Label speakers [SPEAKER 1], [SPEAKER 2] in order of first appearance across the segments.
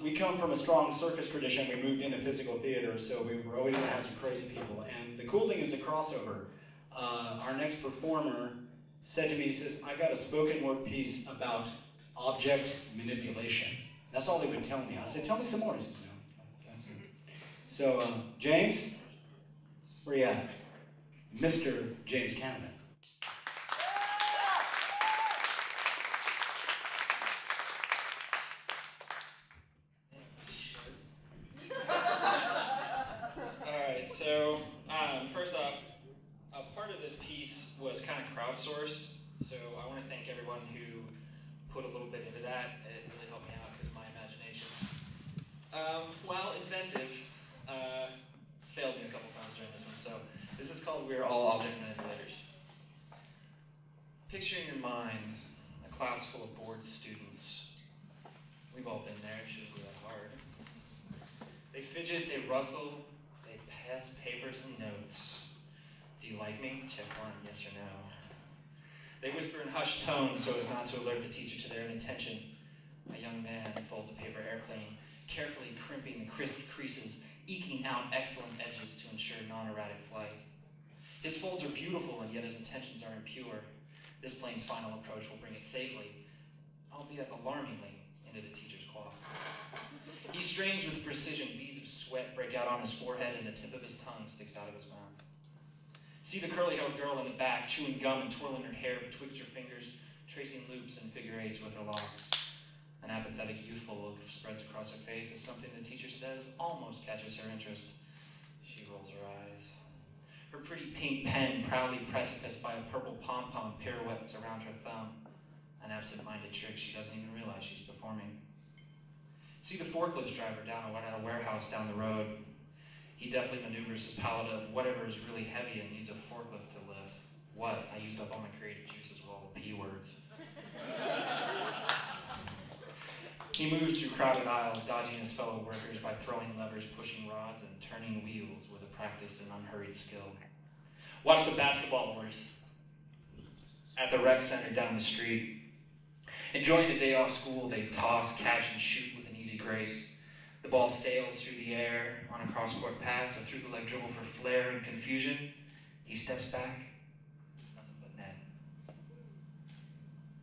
[SPEAKER 1] we come from a strong circus tradition. We moved into physical theater, so we were always going to have some crazy people. And the cool thing is the crossover. Our next performer said to me, he says, I got a spoken word piece about object manipulation. That's all they've been telling me. I said, tell me some more. He said, no, that's it. So, James, where you at? Mr. James Canavan.
[SPEAKER 2] So, first off, a part of this piece was kind of crowdsourced, so I want to thank everyone who put a little bit into that. It really helped me out because of my imagination. While inventive, failed me a couple times during this one, so this is called We're All Object Manipulators. Picture in your mind a class full of bored students. We've all been there, it shouldn't be that hard. They fidget, they rustle, pass papers and notes. Do you like me? Check one, yes or no. They whisper in hushed tones so as not to alert the teacher to their inattention. A young man folds a paper airplane, carefully crimping the crisp creases, eking out excellent edges to ensure non-erratic flight. His folds are beautiful, and yet his intentions are impure. This plane's final approach will bring it safely, albeit alarmingly, into the teacher's coif. He strains with precision. Beads of sweat break out on his forehead, and the tip of his tongue sticks out of his mouth. See the curly-haired girl in the back, chewing gum and twirling her hair betwixt her fingers, tracing loops and figure eights with her locks. An apathetic, youthful look spreads across her face as something the teacher says almost catches her interest. She rolls her eyes. Her pretty pink pen, proudly precipice by a purple pom-pom, pirouettes around her thumb. An absent-minded trick she doesn't even realize she's performing. See the forklift driver down at a warehouse down the road. He deftly maneuvers his pallet of whatever is really heavy and needs a forklift to lift. What? I used up all my creative juices with all the P words. He moves through crowded aisles, dodging his fellow workers by throwing levers, pushing rods, and turning wheels with a practiced and unhurried skill. Watch the basketballers at the rec center down the street. Enjoying the day off school, they toss, catch, and shoot with an easy grace. The ball sails through the air on a cross-court pass, a through-the-leg dribble for flair and confusion. He steps back, nothing but net.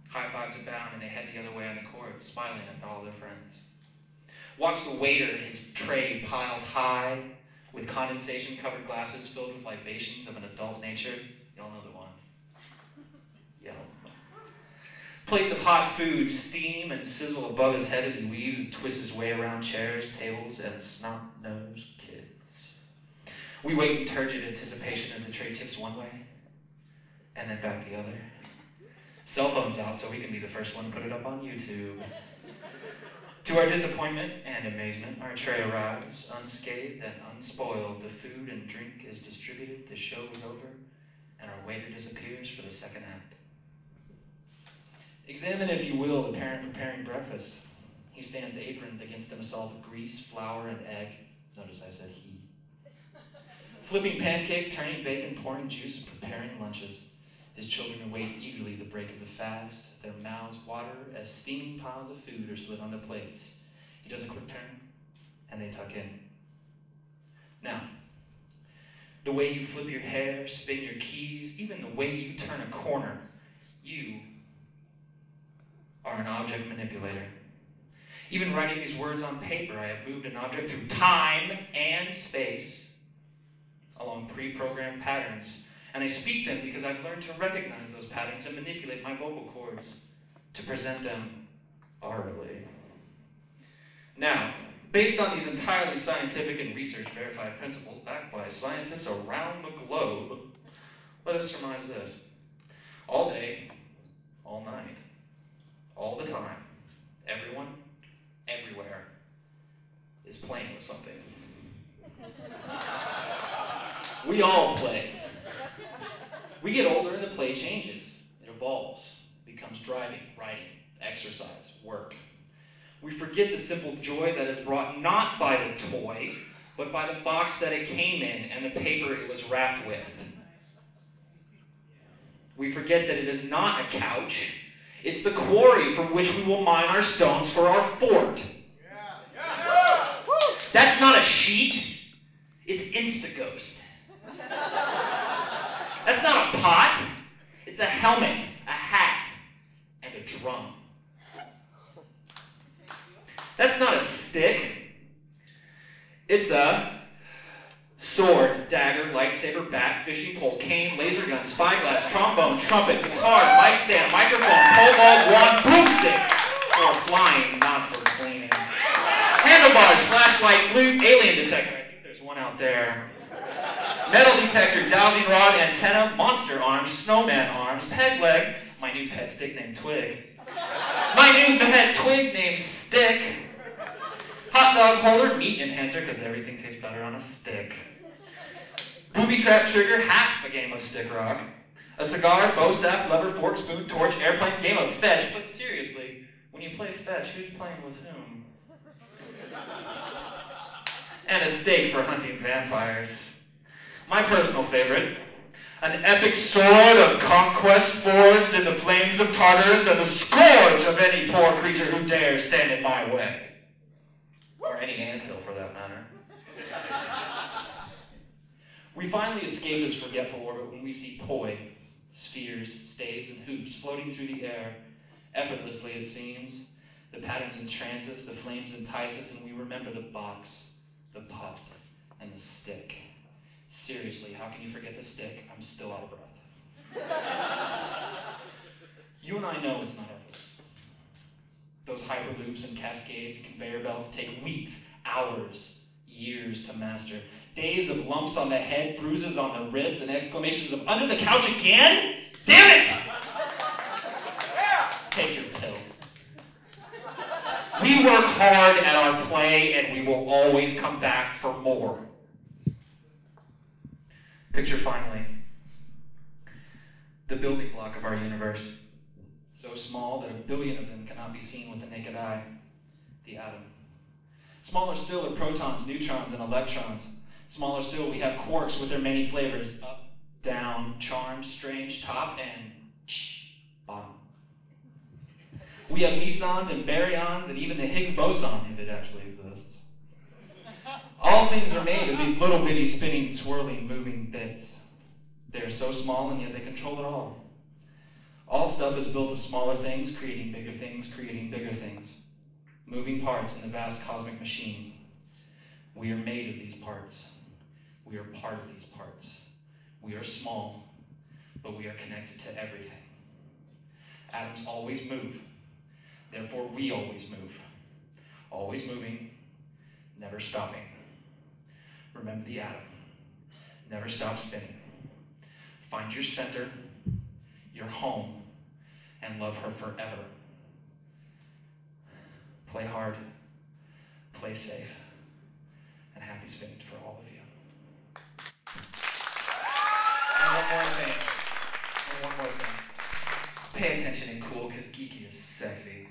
[SPEAKER 2] High fives abound, and they head the other way on the court, smiling at all their friends. Watch the waiter, his tray piled high, with condensation-covered glasses filled with libations of an adult nature. Y'all know the one. Yellow. Plates of hot food steam and sizzle above his head as he weaves and twists his way around chairs, tables, and snot-nosed kids. We wait in turgid anticipation as the tray tips one way, and then back the other. Cell phones out so we can be the first one to put it up on YouTube. To our disappointment and amazement, our tray arrives, unscathed and unspoiled. The food and drink is distributed, the show is over, and our waiter disappears for the second act. Examine, if you will, the parent preparing breakfast. He stands aproned against an assault of grease, flour, and egg. Notice I said he. Flipping pancakes, turning bacon, pouring juice, and preparing lunches. His children await eagerly the break of the fast. Their mouths water as steaming piles of food are slid onto plates. He does a quick turn, and they tuck in. Now, the way you flip your hair, spin your keys, even the way you turn a corner, you are an object manipulator. Even writing these words on paper, I have moved an object through time and space along pre-programmed patterns. And I speak them because I've learned to recognize those patterns and manipulate my vocal cords to present them aurally. Now, based on these entirely scientific and research-verified principles backed by scientists around the globe, let us surmise this. All day, all night, all the time, everyone, everywhere, is playing with something. We all play. We get older and the play changes. It evolves, becomes driving, writing, exercise, work. We forget the simple joy that is brought not by the toy, but by the box that it came in and the paper it was wrapped with. We forget that it is not a couch. It's the quarry from which we will mine our stones for our fort.
[SPEAKER 3] That's not a sheet. It's Instaghost. That's not a pot. It's a helmet, a hat, and a drum. That's not a stick. It's a sword, dagger, lightsaber, bat, fishing pole, cane, laser gun, spyglass, trombone, trumpet, guitar, mic stand, microphone, pole ball, wand, broomstick. For flying, not for cleaning. Handlebars, flashlight, flute, alien detector. I think there's one out there. Metal detector, dowsing rod, antenna, monster arms, snowman arms, peg leg, my new pet stick named Twig. My new pet twig named Stick. Hot dog holder, meat enhancer, because everything tastes better on a stick. Booby trap trigger, half a game of stick rock. A cigar, bow staff, lever, fork, spoon, torch, airplane, game of fetch. But seriously, when you play fetch, who's playing with whom? And a stake for hunting vampires. My personal favorite, an epic sword of conquest forged in the flames of Tartarus and the scourge of any poor creature who dares stand in my way. Or any anthill, for that matter. We finally escape this forgetful orbit when we see poi, spheres, staves, and hoops floating through the air, effortlessly it seems. The patterns entrance us, the flames entice us, and we remember the box, the pot, and the stick. Seriously, how can you forget the stick? I'm still out of breath. You and I know it's not effortless. Those hyperloops and cascades and conveyor belts take weeks, hours, years to master. Days of lumps on the head, bruises on the wrists, and exclamations of under the couch again? Damn it! Take your pill. We work hard at our play, and we will always come back for more. Picture finally the building block of our universe. So small that 1 billion of them cannot be seen with the naked eye. The atom. Smaller still are protons, neutrons, and electrons. Smaller still, we have quarks with their many flavors. Up, down, charmed, strange, top, and bottom. We have mesons and baryons, and even the Higgs boson, if it actually exists. All things are made of these little bitty spinning, swirling, moving bits. They are so small, and yet they control it all. All stuff is built of smaller things, creating bigger things, creating bigger things. Moving parts in the vast cosmic machine. We are made of these parts. We are part of these parts. We are small, but we are connected to everything. Atoms always move. Therefore, we always move. Always moving, never stopping. Remember the atom. Never stop spinning. Find your center, your home, and love her forever. Play hard, play safe, and happy spinning for all of you. And one more thing. Pay attention and cool, because geeky is sexy.